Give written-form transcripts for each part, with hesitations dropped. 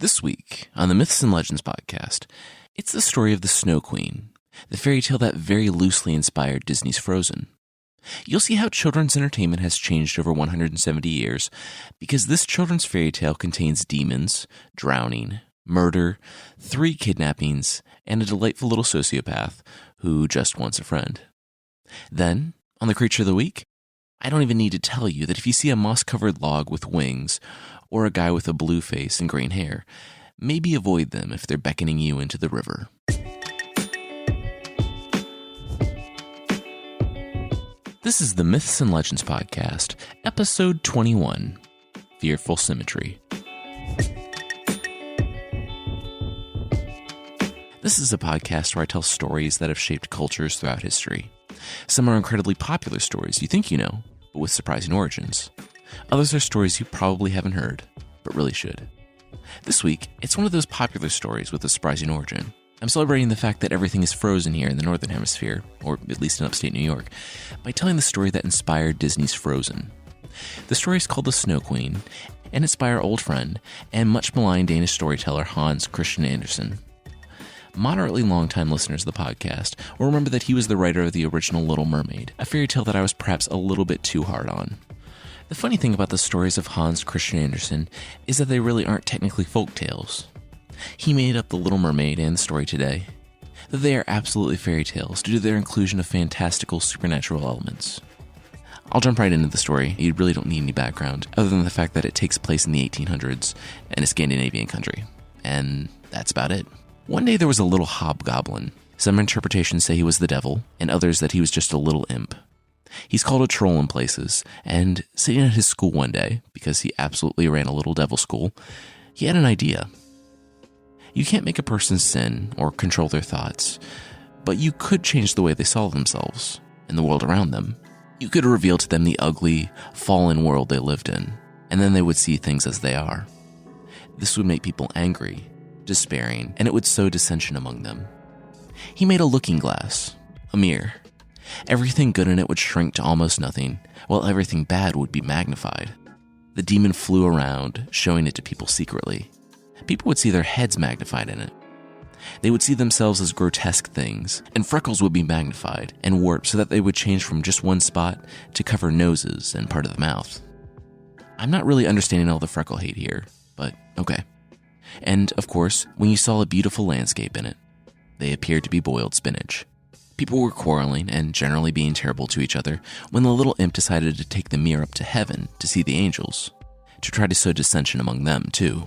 This week on the Myths and Legends podcast, it's the story of the Snow Queen, the fairy tale that very loosely inspired Disney's Frozen. You'll see how children's entertainment has changed over 170 years because this children's fairy tale contains demons, drowning, murder, 3 kidnappings, and a delightful little sociopath who just wants a friend. Then, on the Creature of the Week, I don't even need to tell you that if you see a moss-covered log with wings or a guy with a blue face and green hair, maybe avoid them if they're beckoning you into the river. This is the Myths and Legends podcast, episode 21, Fearful Symmetry. This is a podcast where I tell stories that have shaped cultures throughout history. Some are incredibly popular stories you think you know, but with surprising origins. Others are stories you probably haven't heard, but really should. This week, it's one of those popular stories with a surprising origin. I'm celebrating the fact that everything is frozen here in the Northern Hemisphere, or at least in upstate New York, by telling the story that inspired Disney's Frozen. The story is called The Snow Queen, and it's by our old friend and much maligned Danish storyteller Hans Christian Andersen. Moderately long-time listeners of the podcast will remember that he was the writer of the original Little Mermaid, a fairy tale that I was perhaps a little bit too hard on. The funny thing about the stories of Hans Christian Andersen is that they really aren't technically folk tales. He made up The Little Mermaid and the story today, that they are absolutely fairy tales due to their inclusion of fantastical supernatural elements. I'll jump right into the story. You really don't need any background, other than the fact that it takes place in the 1800s in a Scandinavian country. And that's about it. One day there was a little hobgoblin. Some interpretations say he was the devil, and others that he was just a little imp. He's called a troll in places, and sitting at his school one day, because he absolutely ran a little devil school, he had an idea. You can't make a person sin or control their thoughts, but you could change the way they saw themselves and the world around them. You could reveal to them the ugly, fallen world they lived in, and then they would see things as they are. This would make people angry, despairing, and it would sow dissension among them. He made a looking glass, a mirror. Everything good in it would shrink to almost nothing, while everything bad would be magnified. The demon flew around, showing it to people secretly. People would see their heads magnified in it. They would see themselves as grotesque things, and freckles would be magnified and warped so that they would change from just one spot to cover noses and part of the mouth. I'm not really understanding all the freckle hate here, but okay. And, of course, when you saw a beautiful landscape in it, they appeared to be boiled spinach. People were quarreling and generally being terrible to each other when the little imp decided to take the mirror up to heaven to see the angels, to try to sow dissension among them, too.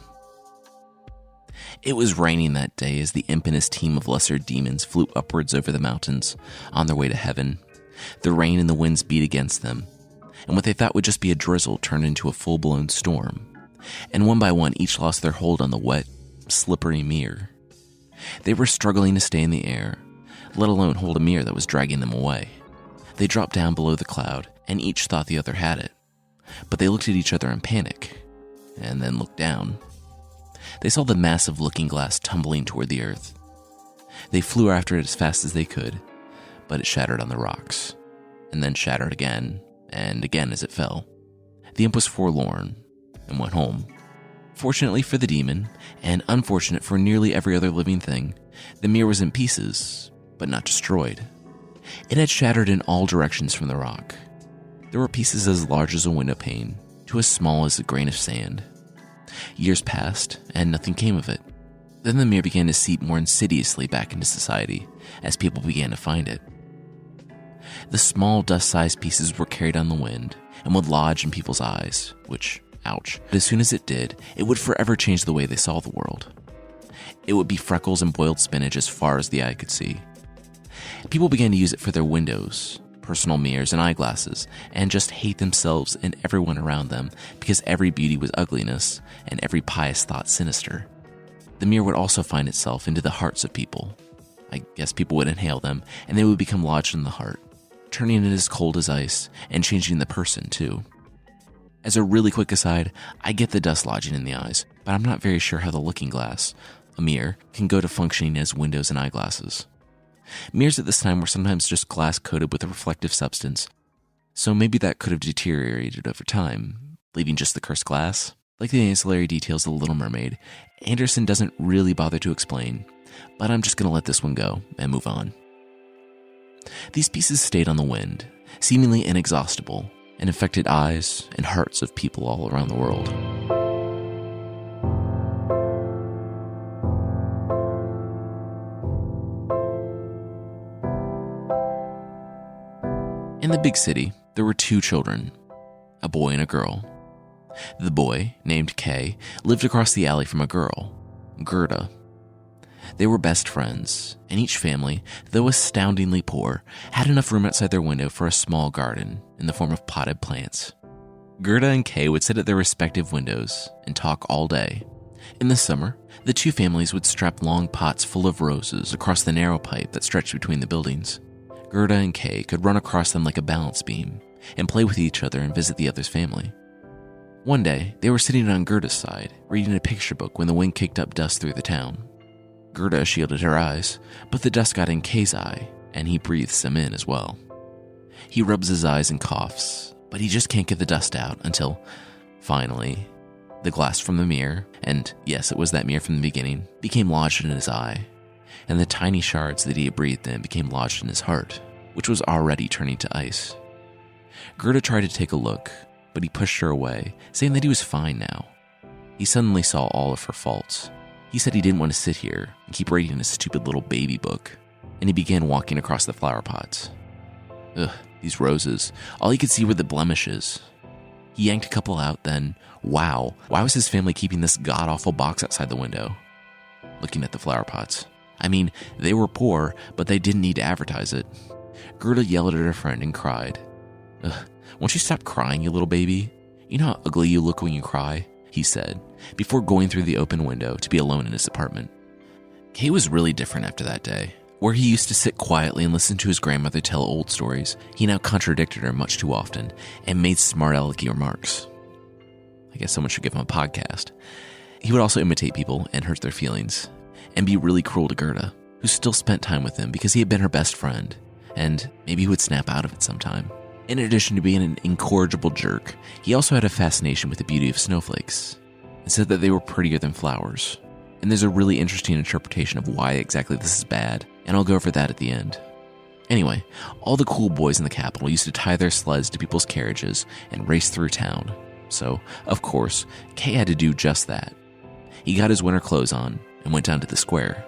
It was raining that day as the imp and his team of lesser demons flew upwards over the mountains on their way to heaven. The rain and the winds beat against them, and what they thought would just be a drizzle turned into a full-blown storm. And one by one, each lost their hold on the wet, slippery mirror. They were struggling to stay in the air, let alone hold a mirror that was dragging them away. They dropped down below the cloud, and each thought the other had it. But they looked at each other in panic, and then looked down. They saw the massive looking glass tumbling toward the earth. They flew after it as fast as they could, but it shattered on the rocks, and then shattered again, and again as it fell. The imp was forlorn, and went home. Fortunately for the demon, and unfortunate for nearly every other living thing, the mirror was in pieces, but not destroyed. It had shattered in all directions from the rock. There were pieces as large as a window pane, to as small as a grain of sand. Years passed, and nothing came of it. Then the mirror began to seep more insidiously back into society, as people began to find it. The small dust-sized pieces were carried on the wind, and would lodge in people's eyes, which, ouch. But as soon as it did, it would forever change the way they saw the world. It would be freckles and boiled spinach as far as the eye could see. People began to use it for their windows, personal mirrors, and eyeglasses, and just hate themselves and everyone around them because every beauty was ugliness and every pious thought sinister. The mirror would also find itself into the hearts of people. I guess people would inhale them, and they would become lodged in the heart, turning it as cold as ice and changing the person too. As a really quick aside, I get the dust lodging in the eyes, but I'm not very sure how the looking glass, a mirror, can go to functioning as windows and eyeglasses. Mirrors at this time were sometimes just glass coated with a reflective substance, so maybe that could have deteriorated over time, leaving just the cursed glass? Like the ancillary details of The Little Mermaid, Anderson doesn't really bother to explain, but I'm just going to let this one go and move on. These pieces stayed on the wind, seemingly inexhaustible, and affected eyes and hearts of people all around the world. In the big city, there were 2 children, a boy and a girl. The boy, named Kai, lived across the alley from a girl, Gerda. They were best friends, and each family, though astoundingly poor, had enough room outside their window for a small garden in the form of potted plants. Gerda and Kai would sit at their respective windows and talk all day. In the summer, the 2 families would strap long pots full of roses across the narrow pipe that stretched between the buildings. Gerda and Kai could run across them like a balance beam and play with each other and visit the other's family. One day, they were sitting on Gerda's side, reading a picture book when the wind kicked up dust through the town. Gerda shielded her eyes, but the dust got in Kai's eye, and he breathes some in as well. He rubs his eyes and coughs, but he just can't get the dust out until, finally, the glass from the mirror, and yes, it was that mirror from the beginning, became lodged in his eye, and the tiny shards that he had breathed in became lodged in his heart, which was already turning to ice. Gerda tried to take a look, but he pushed her away, saying that he was fine now. He suddenly saw all of her faults. He said he didn't want to sit here and keep reading his stupid little baby book, and he began walking across the flower pots. Ugh, these roses. All he could see were the blemishes. He yanked a couple out, then, wow, why was his family keeping this god-awful box outside the window? Looking at the flower pots. I mean, they were poor, but they didn't need to advertise it. Gerda yelled at her friend and cried. Ugh, won't you stop crying, you little baby? You know how ugly you look when you cry, he said, before going through the open window to be alone in his apartment. Kai was really different after that day. Where he used to sit quietly and listen to his grandmother tell old stories, he now contradicted her much too often and made smart alecky remarks. I guess someone should give him a podcast. He would also imitate people and hurt their feelings, and be really cruel to Gerda, who still spent time with him because he had been her best friend, and maybe he would snap out of it sometime. In addition to being an incorrigible jerk, he also had a fascination with the beauty of snowflakes, and said that they were prettier than flowers. And there's a really interesting interpretation of why exactly this is bad, and I'll go over that at the end. Anyway, all the cool boys in the capital used to tie their sleds to people's carriages and race through town. So, of course, Kai had to do just that. He got his winter clothes on and went down to the square.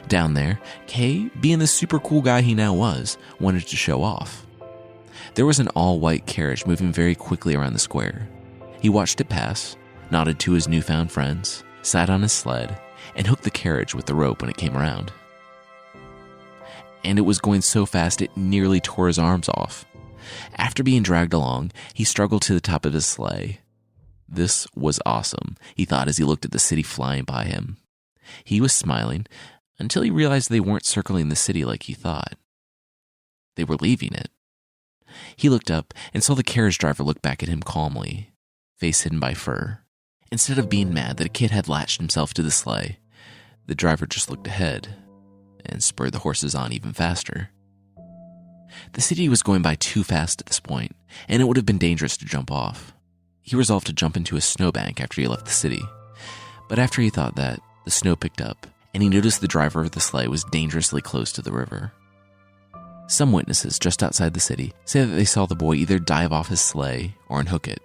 Down there, Kai, being the super cool guy he now was, wanted to show off. There was an all-white carriage moving very quickly around the square. He watched it pass, nodded to his newfound friends, sat on his sled, and hooked the carriage with the rope when it came around. And it was going so fast it nearly tore his arms off. After being dragged along, he struggled to the top of his sleigh. This was awesome, he thought as he looked at the city flying by him. He was smiling until he realized they weren't circling the city like he thought. They were leaving it. He looked up and saw the carriage driver look back at him calmly, face hidden by fur. Instead of being mad that a kid had latched himself to the sleigh, the driver just looked ahead and spurred the horses on even faster. The city was going by too fast at this point, and it would have been dangerous to jump off. He resolved to jump into a snowbank after he left the city. But after he thought that, the snow picked up, and he noticed the driver of the sleigh was dangerously close to the river. Some witnesses just outside the city say that they saw the boy either dive off his sleigh or unhook it,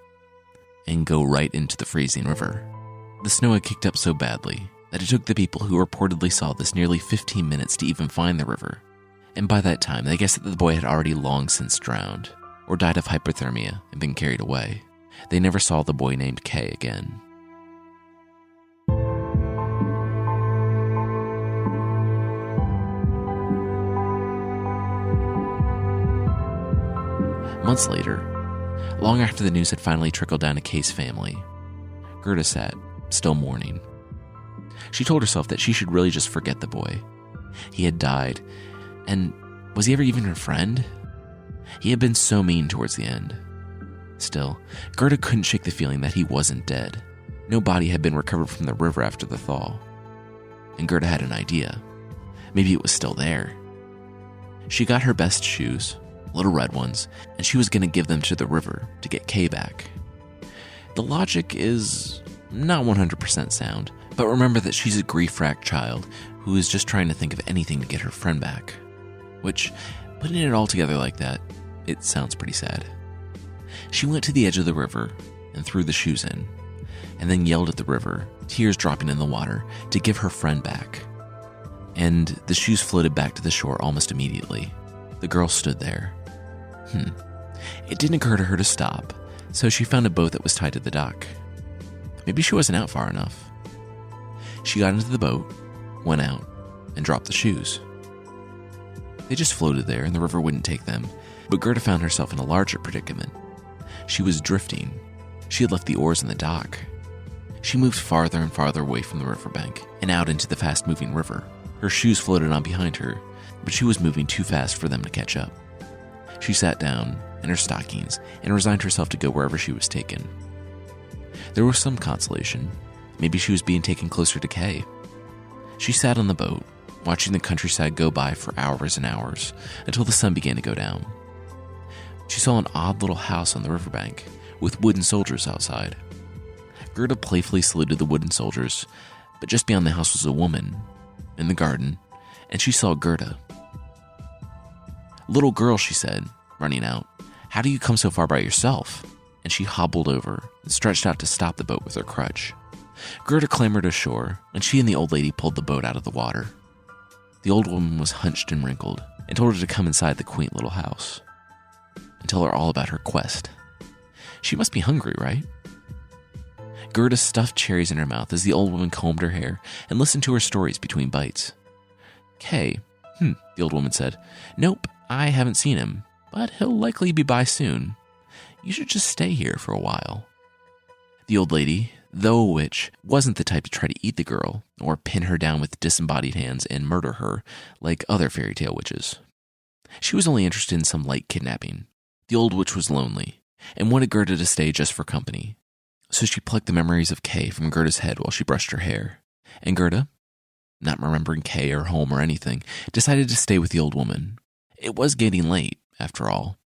and go right into the freezing river. The snow had kicked up so badly that it took the people who reportedly saw this nearly 15 minutes to even find the river. And by that time, they guessed that the boy had already long since drowned, or died of hypothermia and been carried away. They never saw the boy named Kai again. Months later, long after the news had finally trickled down to Kai's family, Gerda sat, still mourning. She told herself that she should really just forget the boy. He had died, and was he ever even her friend? He had been so mean towards the end. Still, Gerda couldn't shake the feeling that he wasn't dead. No body had been recovered from the river after the thaw. And Gerda had an idea. Maybe it was still there. She got her best shoes, little red ones, and she was going to give them to the river to get Kai back. The logic is not 100% sound, but remember that she's a grief-racked child who is just trying to think of anything to get her friend back. Which, putting it all together like that, it sounds pretty sad. She went to the edge of the river and threw the shoes in, and then yelled at the river, tears dropping in the water, to give her friend back. And the shoes floated back to the shore almost immediately. The girl stood there. It didn't occur to her to stop, so she found a boat that was tied to the dock. Maybe she wasn't out far enough. She got into the boat, went out, and dropped the shoes. They just floated there and the river wouldn't take them, but Gerda found herself in a larger predicament. She was drifting. She had left the oars in the dock. She moved farther and farther away from the riverbank and out into the fast-moving river. Her shoes floated on behind her, but she was moving too fast for them to catch up. She sat down in her stockings and resigned herself to go wherever she was taken. There was some consolation. Maybe she was being taken closer to Kai. She sat on the boat, watching the countryside go by for hours and hours until the sun began to go down. She saw an odd little house on the riverbank with wooden soldiers outside. Gerda playfully saluted the wooden soldiers, but just beyond the house was a woman in the garden, and she saw Gerda. "Little girl," she said, running out, "how do you come so far by yourself?" And she hobbled over and stretched out to stop the boat with her crutch. Gerda clambered ashore, and she and the old lady pulled the boat out of the water. The old woman was hunched and wrinkled, and told her to come inside the quaint little house and tell her all about her quest. She must be hungry, right? Gerda stuffed cherries in her mouth as the old woman combed her hair and listened to her stories between bites. "Kai, the old woman said. "Nope, I haven't seen him, but he'll likely be by soon. You should just stay here for a while." The old lady, though a witch, wasn't the type to try to eat the girl or pin her down with disembodied hands and murder her like other fairy tale witches. She was only interested in some light kidnapping. The old witch was lonely and wanted Gerda to stay just for company. So she plucked the memories of Kai from Gerda's head while she brushed her hair. And Gerda, not remembering Kai or home or anything, decided to stay with the old woman. It was getting late, after all.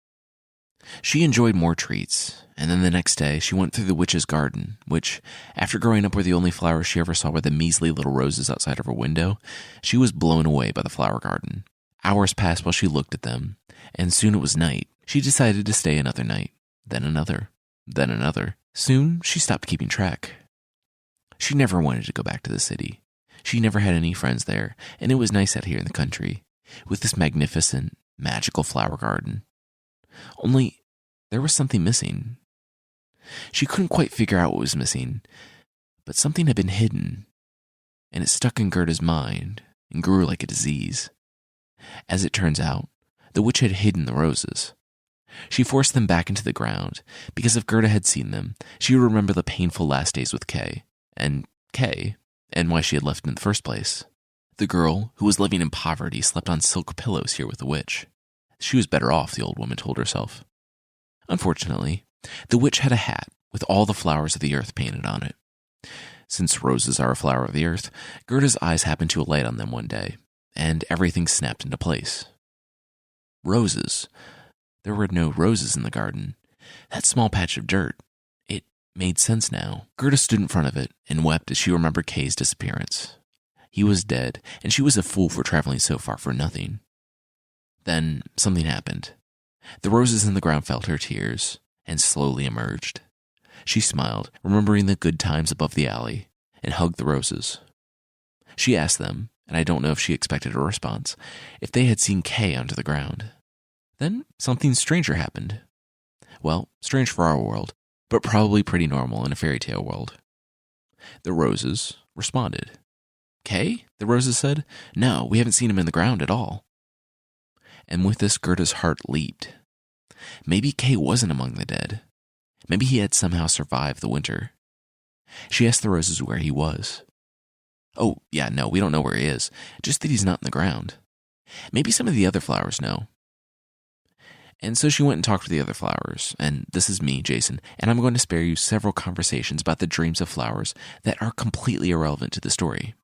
She enjoyed more treats, and then the next day she went through the witch's garden, which, after growing up where the only flowers she ever saw were the measly little roses outside of her window, she was blown away by the flower garden. Hours passed while she looked at them, and soon it was night. She decided to stay another night, then another, then another. Soon she stopped keeping track. She never wanted to go back to the city. She never had any friends there, and it was nice out here in the country, with this magnificent, magical flower garden. Only, there was something missing. She couldn't quite figure out what was missing, but something had been hidden, and it stuck in Gerda's mind and grew like a disease. As it turns out, the witch had hidden the roses. She forced them back into the ground, because if Gerda had seen them, she would remember the painful last days with Kai, and why she had left in the first place. The girl, who was living in poverty, slept on silk pillows here with the witch. She was better off, the old woman told herself. Unfortunately, the witch had a hat with all the flowers of the earth painted on it. Since roses are a flower of the earth, Gerda's eyes happened to alight on them one day, and everything snapped into place. Roses. There were no roses in the garden. That small patch of dirt. It made sense now. Gerda stood in front of it and wept as she remembered Kai's disappearance. He was dead, and she was a fool for traveling so far for nothing. Then something happened. The roses in the ground felt her tears and slowly emerged. She smiled, remembering the good times above the alley, and hugged the roses. She asked them, and I don't know if she expected a response, if they had seen Kai onto the ground. Then something stranger happened. Well, strange for our world, but probably pretty normal in a fairy tale world. The roses responded. "Kai?" the roses said. "No, we haven't seen him in the ground at all." And with this, Gerda's heart leaped. Maybe Kai wasn't among the dead. Maybe he had somehow survived the winter. She asked the roses where he was. "Oh, yeah, no, we don't know where he is, just that he's not in the ground. Maybe some of the other flowers know." And so she went and talked to the other flowers, and this is me, Jason, and I'm going to spare you several conversations about the dreams of flowers that are completely irrelevant to the story.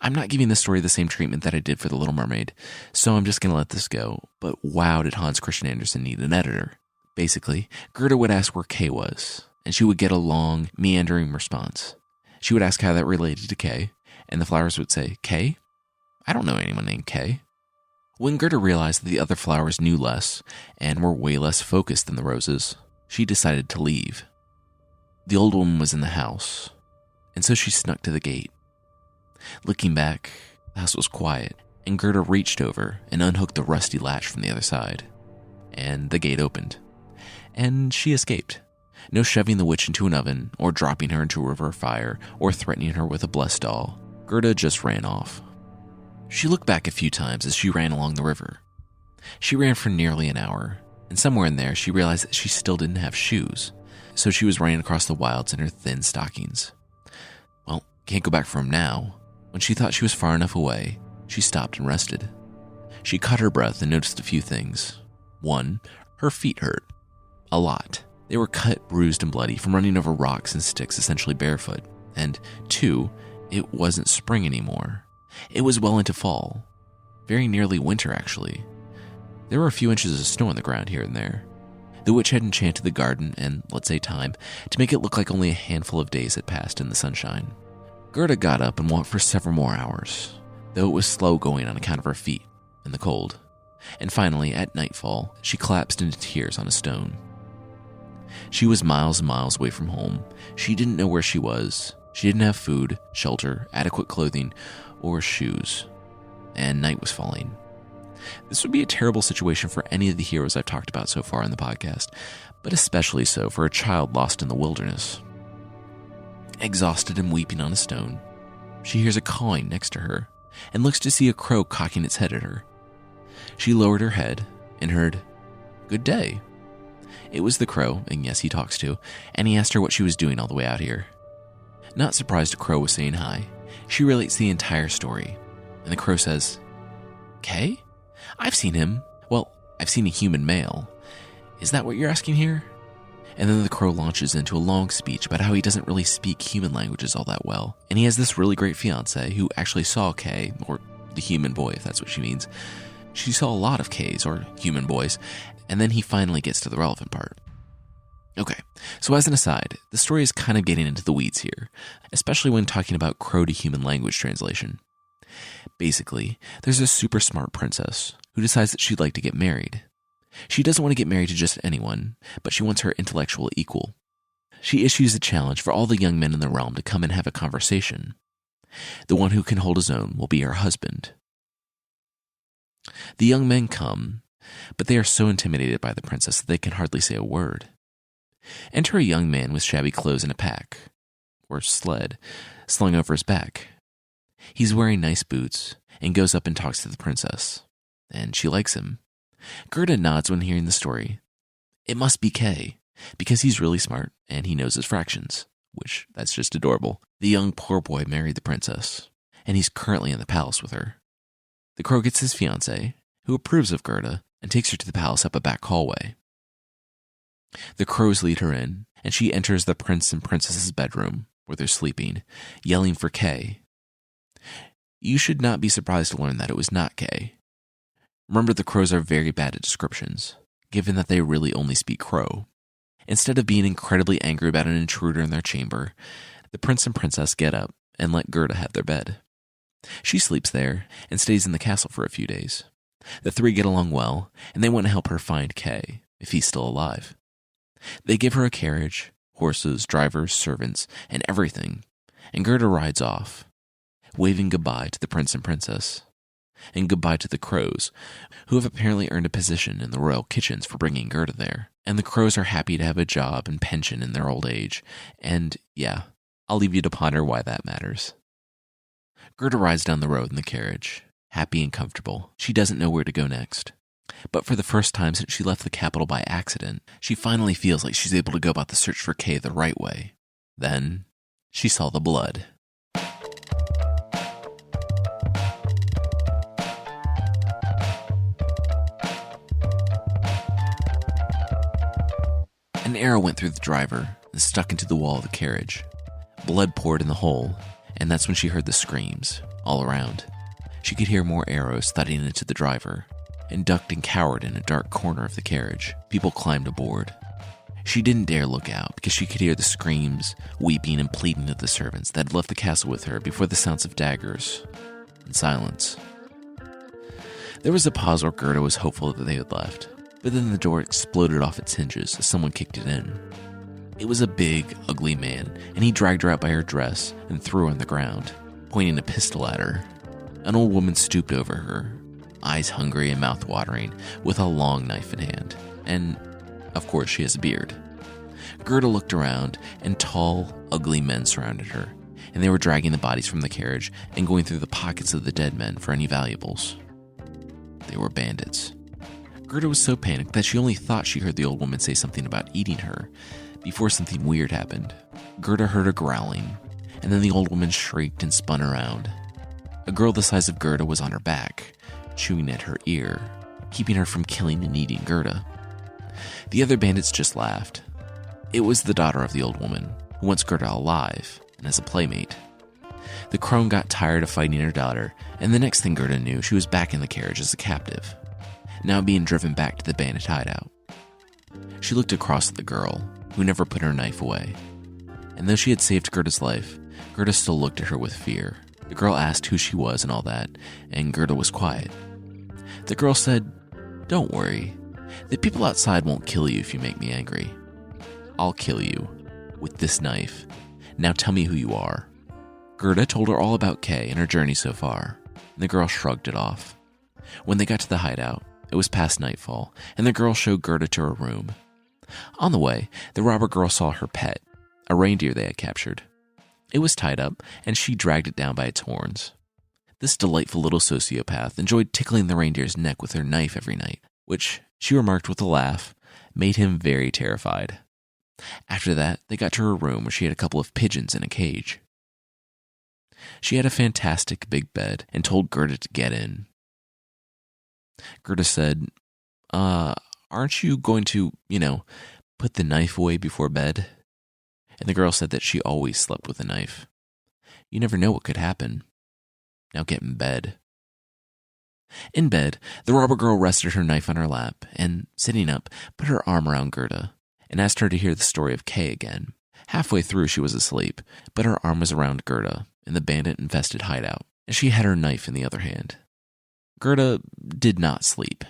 I'm not giving this story the same treatment that I did for The Little Mermaid, so I'm just going to let this go, but wow did Hans Christian Andersen need an editor. Basically, Gerda would ask where Kai was, and she would get a long, meandering response. She would ask how that related to Kay, and the flowers would say, Kay? I don't know anyone named Kay. When Gerda realized that the other flowers knew less and were way less focused than the roses, she decided to leave. The old woman was in the house, and so she snuck to the gate. Looking back, the house was quiet, and Gerda reached over and unhooked the rusty latch from the other side. And the gate opened. And she escaped. No shoving the witch into an oven, or dropping her into a river of fire, or threatening her with a blessed doll. Gerda just ran off. She looked back a few times as she ran along the river. She ran for nearly an hour, and somewhere in there she realized that she still didn't have shoes, so she was running across the wilds in her thin stockings. Well, can't go back for them now. When she thought she was far enough away, she stopped and rested. She caught her breath and noticed a few things. 1, her feet hurt. A lot. They were cut, bruised, and bloody from running over rocks and sticks essentially barefoot. And 2, it wasn't spring anymore. It was well into fall. Very nearly winter, actually. There were a few inches of snow on the ground here and there. The witch had enchanted the garden and, let's say, time to make it look like only a handful of days had passed in the sunshine. Gerda got up and walked for several more hours, though it was slow going on account of her feet and the cold. And finally, at nightfall, she collapsed into tears on a stone. She was miles and miles away from home. She didn't know where she was. She didn't have food, shelter, adequate clothing, or shoes. And night was falling. This would be a terrible situation for any of the heroes I've talked about so far in the podcast, but especially so for a child lost in the wilderness. Exhausted and weeping on a stone, she hears a cawing next to her and looks to see a crow cocking its head at her. She lowered her head and heard, "Good day." It was the crow, and yes, he talks too, and he asked her what she was doing all the way out here. Not surprised a crow was saying hi, she relates the entire story, and the crow says, "Kay? I've seen him. Well, I've seen a human male. Is that what you're asking here?" And then the crow launches into a long speech about how he doesn't really speak human languages all that well, and he has this really great fiancé who actually saw Kay, or the human boy, if that's what she means. She saw a lot of Kays, or human boys, and then he finally gets to the relevant part. Okay, so as an aside, the story is kind of getting into the weeds here, especially when talking about crow to human language translation. Basically, there's a super smart princess who decides that she'd like to get married. She doesn't want to get married to just anyone, but she wants her intellectual equal. She issues a challenge for all the young men in the realm to come and have a conversation. The one who can hold his own will be her husband. The young men come, but they are so intimidated by the princess that they can hardly say a word. Enter a young man with shabby clothes and a pack, or sled, slung over his back. He's wearing nice boots and goes up and talks to the princess, and she likes him. Gerda nods when hearing the story. It must be Kay, because he's really smart and he knows his fractions, which, that's just adorable. The young poor boy married the princess, and he's currently in the palace with her. The crow gets his fiancée, who approves of Gerda, and takes her to the palace up a back hallway. The crows lead her in, and she enters the prince and princess's bedroom, where they're sleeping, yelling for Kay. You should not be surprised to learn that it was not Kay. Remember, the crows are very bad at descriptions, given that they really only speak crow. Instead of being incredibly angry about an intruder in their chamber, the prince and princess get up and let Gerda have their bed. She sleeps there and stays in the castle for a few days. The three get along well, and they want to help her find Kay, if he's still alive. They give her a carriage, horses, drivers, servants, and everything, and Gerda rides off, waving goodbye to the prince and princess, and goodbye to the crows, who have apparently earned a position in the royal kitchens for bringing Gerda there. And the crows are happy to have a job and pension in their old age, and yeah, I'll leave you to ponder why that matters. Gerda rides down the road in the carriage, happy and comfortable. She doesn't know where to go next. But for the first time since she left the capital by accident, she finally feels like she's able to go about the search for Kay the right way. Then, she saw the blood. An arrow went through the driver and stuck into the wall of the carriage. Blood poured in the hole, and that's when she heard the screams all around. She could hear more arrows thudding into the driver, and ducked and cowered in a dark corner of the carriage. People climbed aboard. She didn't dare look out because she could hear the screams, weeping, and pleading of the servants that had left the castle with her before the sounds of daggers and silence. There was a pause where Gerda was hopeful that they had left, but then the door exploded off its hinges as someone kicked it in. It was a big, ugly man, and he dragged her out by her dress and threw her on the ground, pointing a pistol at her. An old woman stooped over her, eyes hungry and mouth watering, with a long knife in hand, and, of course, she has a beard. Gerda looked around, and tall, ugly men surrounded her, and they were dragging the bodies from the carriage and going through the pockets of the dead men for any valuables. They were bandits. Gerda was so panicked that she only thought she heard the old woman say something about eating her before something weird happened. Gerda heard a growling, and then the old woman shrieked and spun around. A girl the size of Gerda was on her back, chewing at her ear, keeping her from killing and eating Gerda. The other bandits just laughed. It was the daughter of the old woman, who wants Gerda alive and as a playmate. The crone got tired of fighting her daughter, and the next thing Gerda knew, she was back in the carriage as a captive, now being driven back to the bandit hideout. She looked across at the girl, who never put her knife away. And though she had saved Gerda's life, Gerda still looked at her with fear. The girl asked who she was and all that, and Gerda was quiet. The girl said, "Don't worry. The people outside won't kill you if you make me angry. I'll kill you with this knife. Now tell me who you are." Gerda told her all about Kay and her journey so far, and the girl shrugged it off. When they got to the hideout, it was past nightfall, and the girl showed Gerda to her room. On the way, the robber girl saw her pet, a reindeer they had captured. It was tied up, and she dragged it down by its horns. This delightful little sociopath enjoyed tickling the reindeer's neck with her knife every night, which, she remarked with a laugh, made him very terrified. After that, they got to her room where she had a couple of pigeons in a cage. She had a fantastic big bed and told Gerda to get in. Gerda said, aren't you going to, put the knife away before bed?" And the girl said that she always slept with a knife. You never know what could happen. Now get in bed. In bed, the robber girl rested her knife on her lap and, sitting up, put her arm around Gerda and asked her to hear the story of Kay again. Halfway through, she was asleep, but her arm was around Gerda in the bandit-infested hideout, and she had her knife in the other hand. Gerda did not sleep.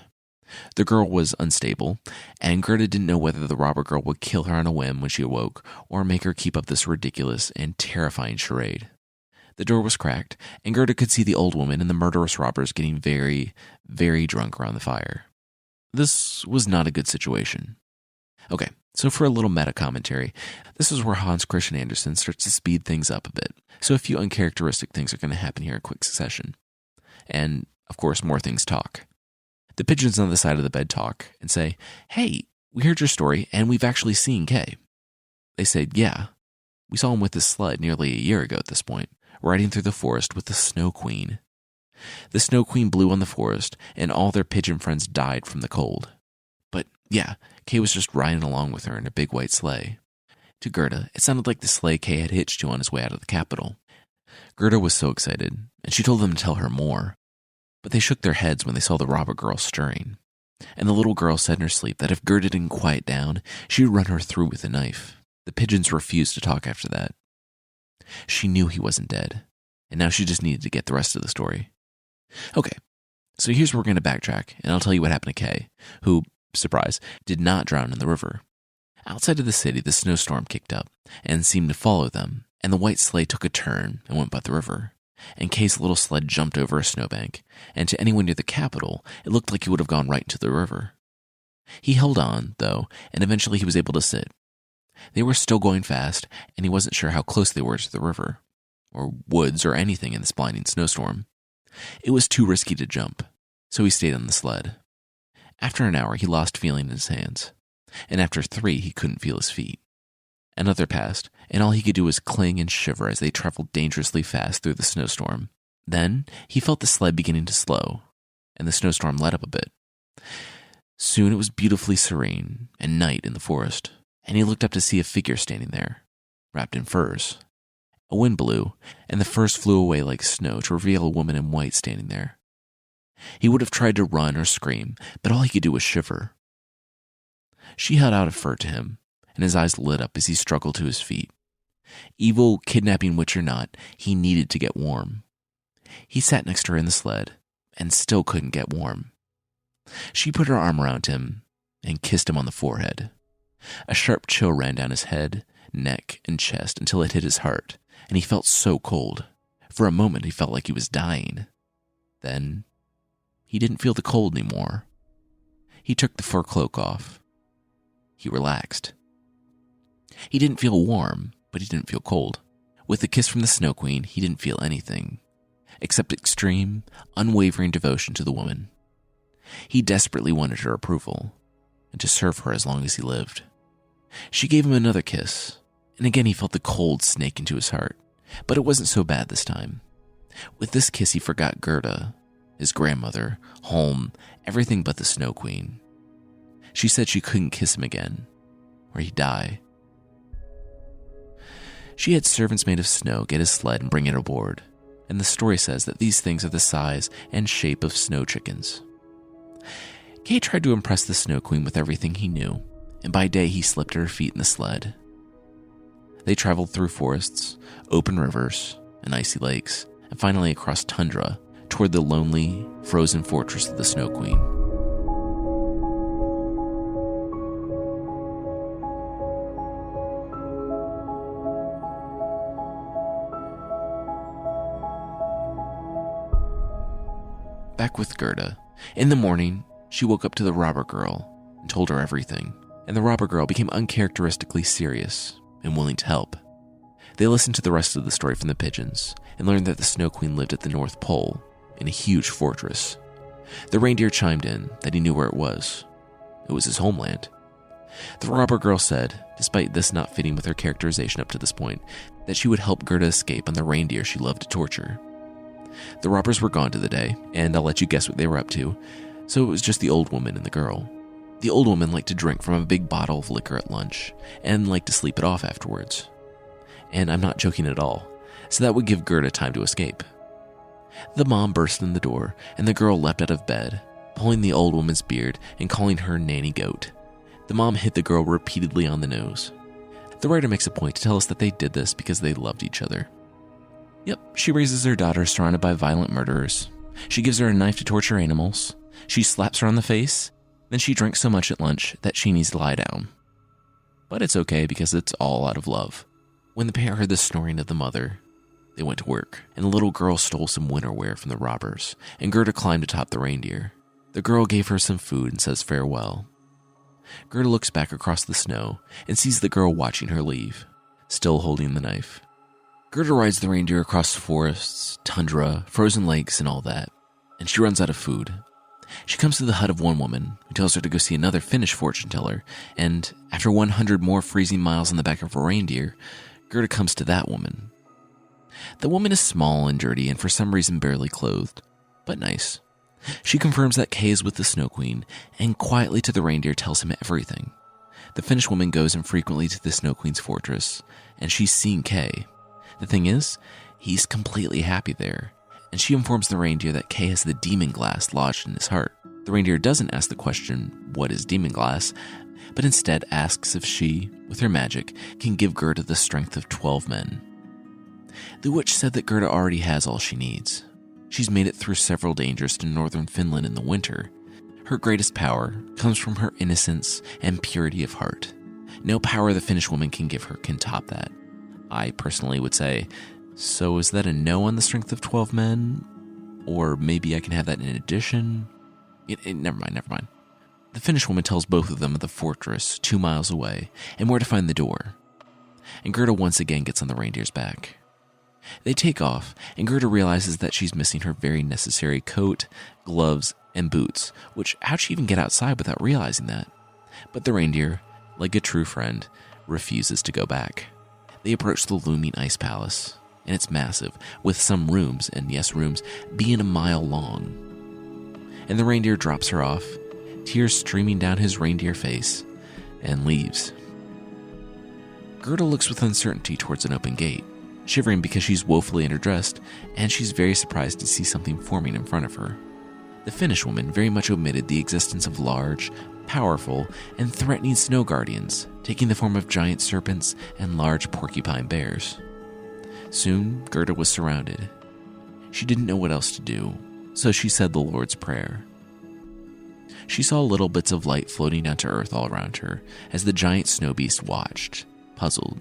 The girl was unstable, and Gerda didn't know whether the robber girl would kill her on a whim when she awoke or make her keep up this ridiculous and terrifying charade. The door was cracked, and Gerda could see the old woman and the murderous robbers getting very, very drunk around the fire. This was not a good situation. Okay, so for a little meta-commentary, this is where Hans Christian Andersen starts to speed things up a bit, so a few uncharacteristic things are going to happen here in quick succession. And, of course, more things talk. The pigeons on the side of the bed talk and say, "Hey, we heard your story, and we've actually seen Kay." They said, "Yeah, we saw him with his sled nearly a year ago at this point, riding through the forest with the Snow Queen. The Snow Queen blew on the forest, and all their pigeon friends died from the cold. But yeah, Kay was just riding along with her in a big white sleigh." To Gerda, it sounded like the sleigh Kay had hitched to on his way out of the capital. Gerda was so excited, and she told them to tell her more. But they shook their heads when they saw the robber girl stirring. And the little girl said in her sleep that if Gerda didn't quiet down, she would run her through with a knife. The pigeons refused to talk after that. She knew he wasn't dead, and now she just needed to get the rest of the story. Okay, so here's where we're going to backtrack, and I'll tell you what happened to Kay, who, surprise, did not drown in the river. Outside of the city, the snowstorm kicked up and seemed to follow them, and the white sleigh took a turn and went by the river. And Kay's little sled jumped over a snowbank, and to anyone near the capital, it looked like he would have gone right into the river. He held on, though, and eventually he was able to sit. They were still going fast, and he wasn't sure how close they were to the river, or woods, or anything in this blinding snowstorm. It was too risky to jump, so he stayed on the sled. After an hour, he lost feeling in his hands, and after 3, he couldn't feel his feet. Another passed, and all he could do was cling and shiver as they traveled dangerously fast through the snowstorm. Then he felt the sled beginning to slow, and the snowstorm let up a bit. Soon it was beautifully serene and night in the forest, and he looked up to see a figure standing there, wrapped in furs. A wind blew, and the furs flew away like snow to reveal a woman in white standing there. He would have tried to run or scream, but all he could do was shiver. She held out a fur to him, and his eyes lit up as he struggled to his feet. Evil, kidnapping witch or not, he needed to get warm. He sat next to her in the sled and still couldn't get warm. She put her arm around him and kissed him on the forehead. A sharp chill ran down his head, neck, and chest until it hit his heart, and he felt so cold. For a moment, he felt like he was dying. Then, he didn't feel the cold anymore. He took the fur cloak off. He relaxed. He didn't feel warm, but he didn't feel cold. With the kiss from the Snow Queen, he didn't feel anything, except extreme, unwavering devotion to the woman. He desperately wanted her approval, and to serve her as long as he lived. She gave him another kiss, and again he felt the cold snake into his heart, but it wasn't so bad this time. With this kiss he forgot Gerda, his grandmother, home, everything but the Snow Queen. She said she couldn't kiss him again, or he'd die. She had servants made of snow get his sled and bring it aboard, and the story says that these things are the size and shape of snow chickens. Kay tried to impress the Snow Queen with everything he knew, and by day he slept at her feet in the sled. They traveled through forests, open rivers, and icy lakes, and finally across tundra toward the lonely, frozen fortress of the Snow Queen. Back with Gerda. In the morning, she woke up to the robber girl and told her everything, and the robber girl became uncharacteristically serious and willing to help. They listened to the rest of the story from the pigeons and learned that the Snow Queen lived at the North Pole in a huge fortress. The reindeer chimed in that he knew where it was. It was his homeland. The robber girl said, despite this not fitting with her characterization up to this point, that she would help Gerda escape on the reindeer she loved to torture. The robbers were gone to the day, and I'll let you guess what they were up to, so it was just the old woman and the girl. The old woman liked to drink from a big bottle of liquor at lunch, and liked to sleep it off afterwards. And I'm not joking at all, so that would give Gerda time to escape. The mom burst in the door, and the girl leapt out of bed, pulling the old woman's beard and calling her nanny goat. The mom hit the girl repeatedly on the nose. The writer makes a point to tell us that they did this because they loved each other. Yep, she raises her daughter surrounded by violent murderers. She gives her a knife to torture animals. She slaps her on the face. Then she drinks so much at lunch that she needs to lie down. But it's okay because it's all out of love. When the pair heard the snoring of the mother, they went to work, and the little girl stole some winter wear from the robbers, and Gerda climbed atop the reindeer. The girl gave her some food and says farewell. Gerda looks back across the snow and sees the girl watching her leave, still holding the knife. Gerda rides the reindeer across forests, tundra, frozen lakes, and all that, and she runs out of food. She comes to the hut of one woman who tells her to go see another Finnish fortune teller, and after 100 more freezing miles on the back of a reindeer, Gerda comes to that woman. The woman is small and dirty and for some reason barely clothed, but nice. She confirms that Kay is with the Snow Queen, and quietly to the reindeer tells him everything. The Finnish woman goes infrequently to the Snow Queen's fortress, and she's seen Kay. The thing is, he's completely happy there, and she informs the reindeer that Kay has the demon glass lodged in his heart. The reindeer doesn't ask the question, what is demon glass, but instead asks if she, with her magic, can give Gerda the strength of 12 men. The witch said that Gerda already has all she needs. She's made it through several dangers to northern Finland in the winter. Her greatest power comes from her innocence and purity of heart. No power the Finnish woman can give her can top that. I personally would say, so is that a no on the strength of 12 men? Or maybe I can have that in addition? Never mind. The Finnish woman tells both of them of the fortress 2 miles away and where to find the door. And Gerda once again gets on the reindeer's back. They take off, and Gerda realizes that she's missing her very necessary coat, gloves, and boots, which how'd she even get outside without realizing that? But the reindeer, like a true friend, refuses to go back. They approach the looming ice palace, and it's massive, with some rooms, and yes, rooms, being a mile long. And the reindeer drops her off, tears streaming down his reindeer face, and leaves. Gerda looks with uncertainty towards an open gate, shivering because she's woefully underdressed, and she's very surprised to see something forming in front of her. The Finnish woman very much omitted the existence of large, powerful, and threatening snow guardians, taking the form of giant serpents and large porcupine bears. Soon, Gerda was surrounded. She didn't know what else to do, so she said the Lord's Prayer. She saw little bits of light floating down to earth all around her as the giant snow beast watched, puzzled.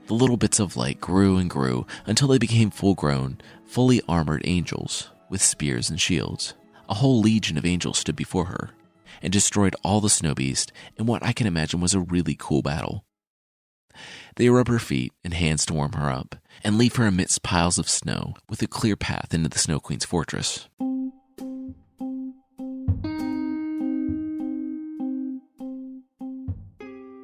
The little bits of light grew and grew until they became full-grown, fully armored angels with spears and shields. A whole legion of angels stood before her and destroyed all the snow beast in what I can imagine was a really cool battle. They rub her feet and hands to warm her up and leave her amidst piles of snow with a clear path into the Snow Queen's fortress.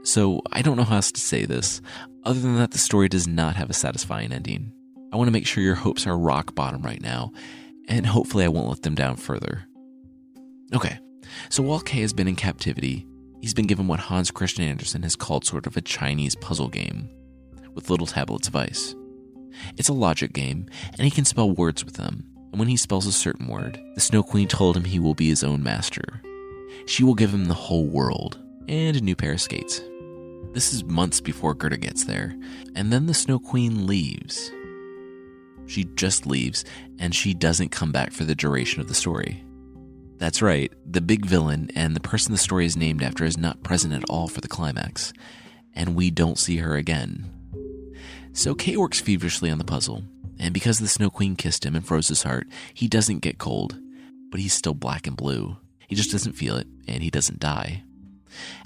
So, I don't know how else to say this, other than that the story does not have a satisfying ending. I want to make sure your hopes are rock bottom right now, and hopefully I won't let them down further. Okay, so while Kai has been in captivity, he's been given what Hans Christian Andersen has called sort of a Chinese puzzle game, with little tablets of ice. It's a logic game, and he can spell words with them, and when he spells a certain word, the Snow Queen told him he will be his own master. She will give him the whole world, and a new pair of skates. This is months before Gerda gets there, and then the Snow Queen leaves. She just leaves, and she doesn't come back for the duration of the story. That's right, the big villain and the person the story is named after is not present at all for the climax, and we don't see her again. So Kai works feverishly on the puzzle, and because the Snow Queen kissed him and froze his heart, he doesn't get cold, but he's still black and blue. He just doesn't feel it, and he doesn't die.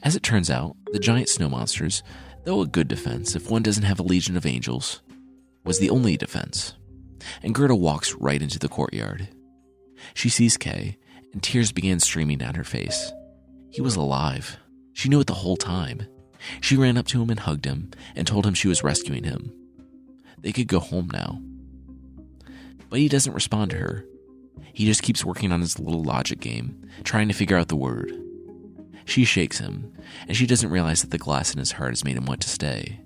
As it turns out, the giant snow monsters, though a good defense if one doesn't have a legion of angels, was the only defense. And Gerda walks right into the courtyard. She sees Kai, and tears began streaming down her face. He was alive. She knew it the whole time. She ran up to him and hugged him, and told him she was rescuing him. They could go home now. But he doesn't respond to her. He just keeps working on his little logic game, trying to figure out the word. She shakes him, and she doesn't realize that the glass in his heart has made him want to stay.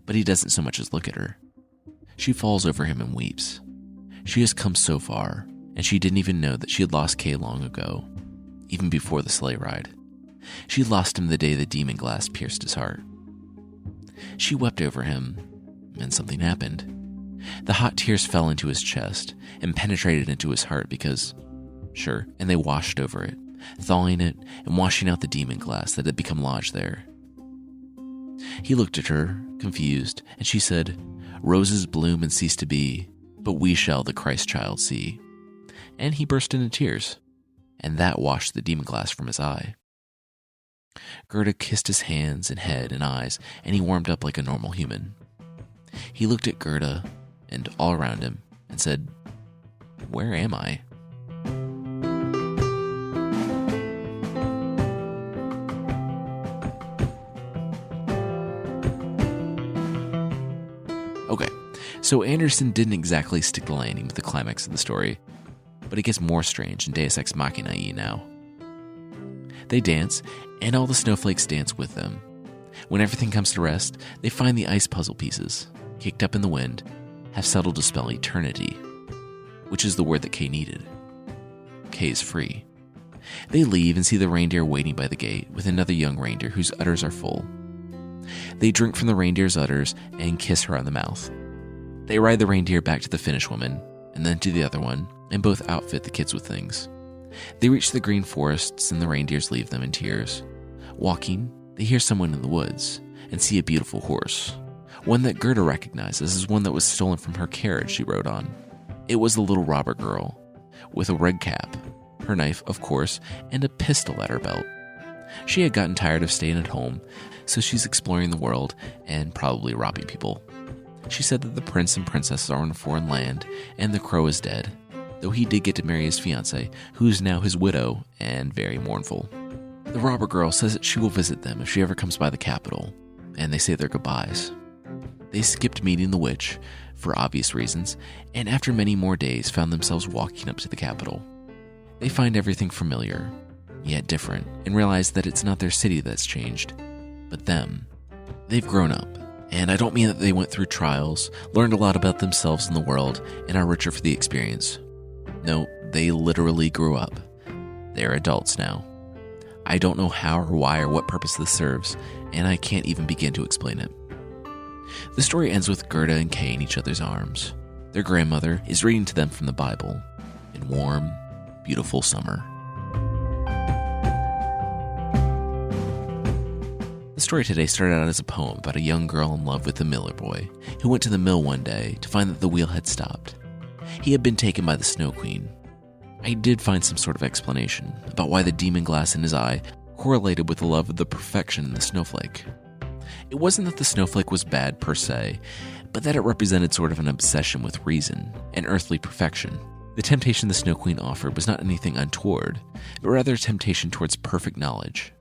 But he doesn't so much as look at her. She falls over him and weeps. She has come so far, and she didn't even know that she had lost Kai long ago, even before the sleigh ride. She lost him the day the demon glass pierced his heart. She wept over him, and something happened. The hot tears fell into his chest and penetrated into his heart because, sure, and they washed over it, thawing it and washing out the demon glass that had become lodged there. He looked at her, confused, and she said, "Roses bloom and cease to be, but we shall the Christ child see." And he burst into tears, and that washed the demon glass from his eye. Gerda kissed his hands and head and eyes, and he warmed up like a normal human. He looked at Gerda and all around him and said, "Where am I?" Okay, so Andersen didn't exactly stick the landing with the climax of the story, but it gets more strange and Deus Ex Machina-y now. They dance, and all the snowflakes dance with them. When everything comes to rest, they find the ice puzzle pieces, kicked up in the wind, have settled to spell eternity, which is the word that Kai needed. Kai is free. They leave and see the reindeer waiting by the gate with another young reindeer whose udders are full. They drink from the reindeer's udders and kiss her on the mouth. They ride the reindeer back to the Finnish woman, and then to the other one, and both outfit the kids with things. They reach the green forests and the reindeers leave them in tears. Walking, they hear someone in the woods and see a beautiful horse, one that Gerda recognizes as one that was stolen from her carriage she rode on. It was the little robber girl, with a red cap, her knife, of course, and a pistol at her belt. She had gotten tired of staying at home, so she's exploring the world and probably robbing people. She said that the prince and princess are in a foreign land, and the crow is dead, though he did get to marry his fiancée, who's now his widow and very mournful. The robber girl says that she will visit them if she ever comes by the capital, and they say their goodbyes. They skipped meeting the witch, for obvious reasons, and after many more days found themselves walking up to the capital. They find everything familiar, yet different, and realize that it's not their city that's changed, but them. They've grown up, and I don't mean that they went through trials, learned a lot about themselves and the world, and are richer for the experience. No, they literally grew up. They're adults now. I don't know how or why or what purpose this serves, and I can't even begin to explain it. The story ends with Gerda and Kay in each other's arms. Their grandmother is reading to them from the Bible in warm, beautiful summer. The story today started out as a poem about a young girl in love with a miller boy who went to the mill one day to find that the wheel had stopped. He had been taken by the Snow Queen. I did find some sort of explanation about why the demon glass in his eye correlated with the love of the perfection in the snowflake. It wasn't that the snowflake was bad per se, but that it represented sort of an obsession with reason and earthly perfection. The temptation the Snow Queen offered was not anything untoward, but rather a temptation towards perfect knowledge.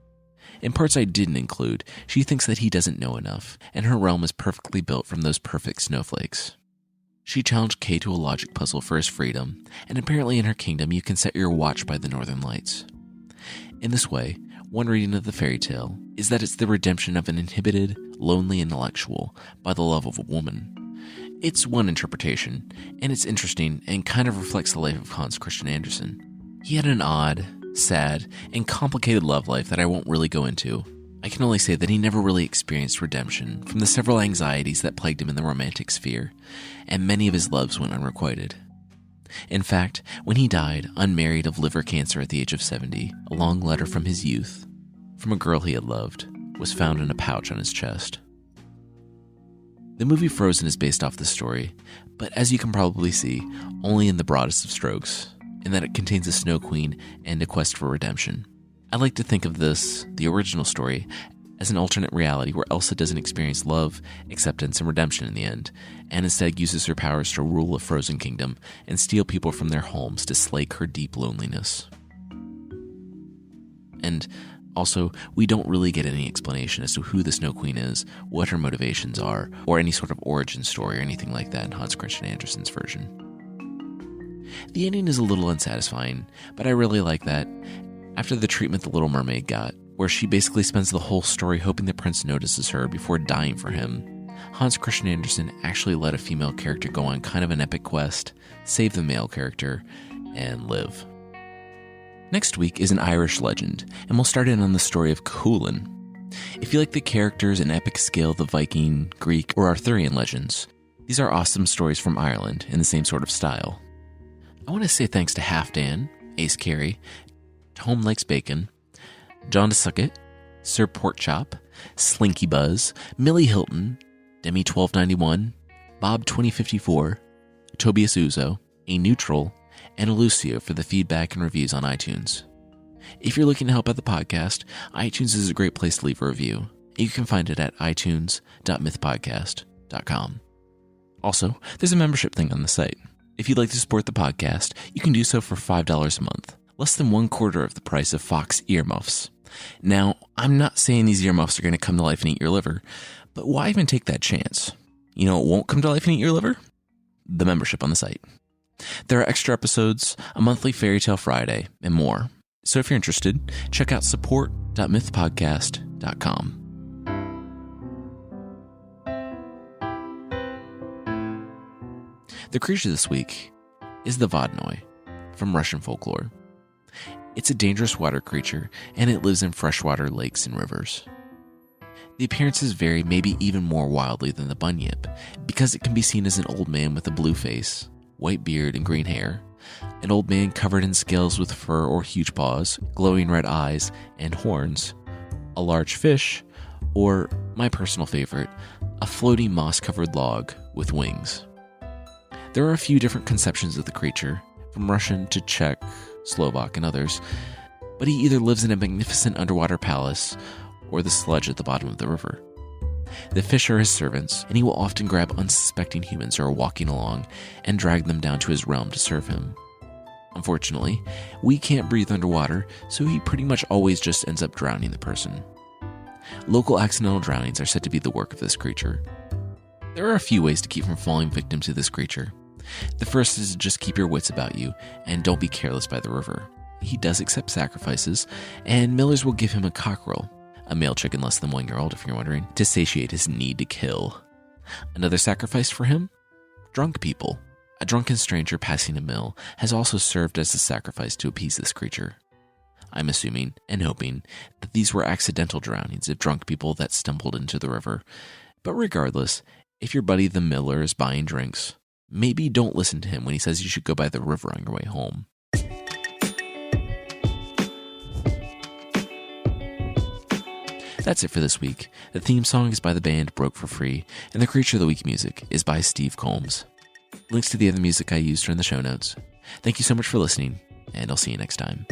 In parts I didn't include, she thinks that he doesn't know enough, and her realm is perfectly built from those perfect snowflakes. She challenged Kay to a logic puzzle for his freedom, and apparently in her kingdom you can set your watch by the northern lights. In this way, one reading of the fairy tale is that it's the redemption of an inhibited, lonely intellectual by the love of a woman. It's one interpretation, and it's interesting and kind of reflects the life of Hans Christian Andersen. He had an odd, sad, and complicated love life that I won't really go into. I can only say that he never really experienced redemption from the several anxieties that plagued him in the romantic sphere, and many of his loves went unrequited. In fact, when he died, unmarried of liver cancer at the age of 70, a long letter from his youth, from a girl he had loved, was found in a pouch on his chest. The movie Frozen is based off this story, but as you can probably see, only in the broadest of strokes, in that it contains a Snow Queen and a quest for redemption. I like to think of this, the original story, as an alternate reality where Elsa doesn't experience love, acceptance, and redemption in the end, and instead uses her powers to rule a frozen kingdom and steal people from their homes to slake her deep loneliness. And also, we don't really get any explanation as to who the Snow Queen is, what her motivations are, or any sort of origin story or anything like that in Hans Christian Andersen's version. The ending is a little unsatisfying, but I really like that. After the treatment the Little Mermaid got, where she basically spends the whole story hoping the prince notices her before dying for him, Hans Christian Andersen actually let a female character go on kind of an epic quest, save the male character, and live. Next week is an Irish legend, and we'll start in on the story of Cuchulainn. If you like the characters and epic scale of the Viking, Greek, or Arthurian legends, these are awesome stories from Ireland in the same sort of style. I want to say thanks to Half Dan, Ace Carey, Home Likes Bacon, John DeSuckett, Sir Porkchop, Slinky Buzz, Millie Hilton, Demi1291, Bob2054, Tobias Uzo, A Neutral, and Lucio for the feedback and reviews on iTunes. If you're looking to help out the podcast, iTunes is a great place to leave a review. You can find it at itunes.mythpodcast.com. Also, there's a membership thing on the site. If you'd like to support the podcast, you can do so for $5 a month, less than 1/4 of the price of Fox earmuffs. Now, I'm not saying these earmuffs are going to come to life and eat your liver, but why even take that chance? You know what won't come to life and eat your liver? The membership on the site. There are extra episodes, a monthly Fairy Tale Friday, and more. So if you're interested, check out support.mythpodcast.com. The creature this week is the Vodnoi from Russian folklore. It's a dangerous water creature, and it lives in freshwater lakes and rivers. The appearances vary maybe even more wildly than the bunyip, because it can be seen as an old man with a blue face, white beard, and green hair, an old man covered in scales with fur or huge paws, glowing red eyes, and horns, a large fish, or, my personal favorite, a floating moss-covered log with wings. There are a few different conceptions of the creature, from Russian to Czech, Slovak, and others, but he either lives in a magnificent underwater palace or the sludge at the bottom of the river. The fish are his servants, and he will often grab unsuspecting humans who are walking along and drag them down to his realm to serve him. Unfortunately, we can't breathe underwater, so he pretty much always just ends up drowning the person. Local accidental drownings are said to be the work of this creature. There are a few ways to keep from falling victim to this creature. The first is to just keep your wits about you, and don't be careless by the river. He does accept sacrifices, and millers will give him a cockerel, a male chicken less than 1 year old if you're wondering, to satiate his need to kill. Another sacrifice for him? Drunk people. A drunken stranger passing a mill has also served as a sacrifice to appease this creature. I'm assuming and hoping that these were accidental drownings of drunk people that stumbled into the river. But regardless, if your buddy the miller is buying drinks, maybe don't listen to him when he says you should go by the river on your way home. That's it for this week. The theme song is by the band Broke for Free, and the Creature of the Week music is by Steve Combs. Links to the other music I used are in the show notes. Thank you so much for listening, and I'll see you next time.